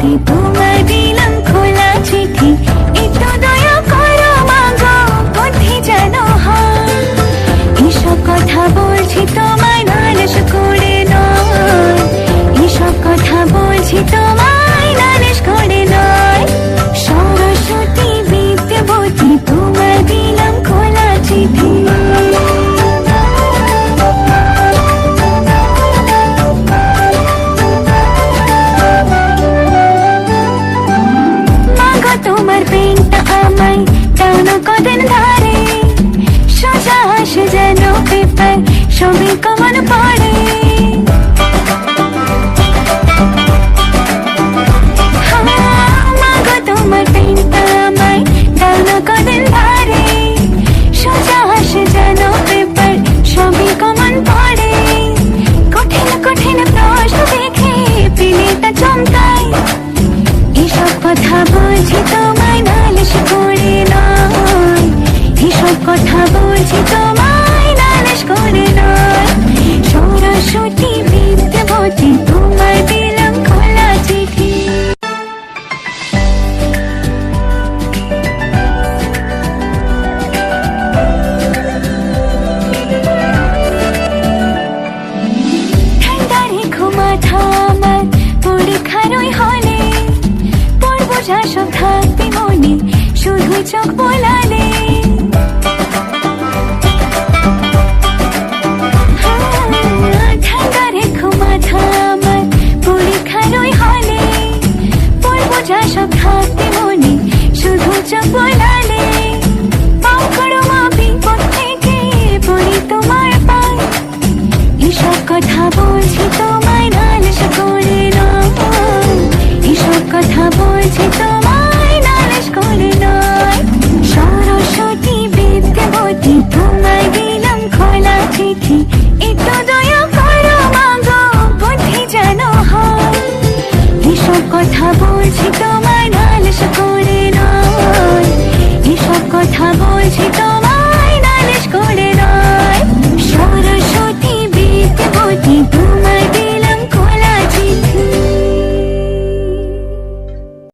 বিদ্যবতী তোমায় দিলাম খোলা চিঠি, একটু দয়া করো মাগো বুদ্ধি যেন হয়। এসব কথা বলছি তোমায় নালিশ করে নয়, এসব কথা বলছি তোমায় নালিশ করে নয়। সরস্বতী বিদ্যবতী তোমায় দিলাম খোলা চিঠি। তোমার পেনটা আমায় টানো কদিন ধরে, সোজা আসে যেন পেপার সবই কমন পড়ে। মাগো তোমার পেনটা আমায় টানো কদিন ধরে, সোজা আসে যেন পেপার সবই কমন পড়ে। কঠিন কঠিন প্রশ্ন দেখে পেলেটা চমকায়, এসব কথা বলছি তোমায় নালিশ করে নয়, এসব কথা বলছি তোমায় নালিশ করে নয়। সরস্বতী বিদ্যবতী তোমায় দিলাম খোলা চিঠি। ঠান্ডা রেখো মাথা আমার পরীক্ষার ওই হলে, সব থাকবে মনে শুধু চোখ বলা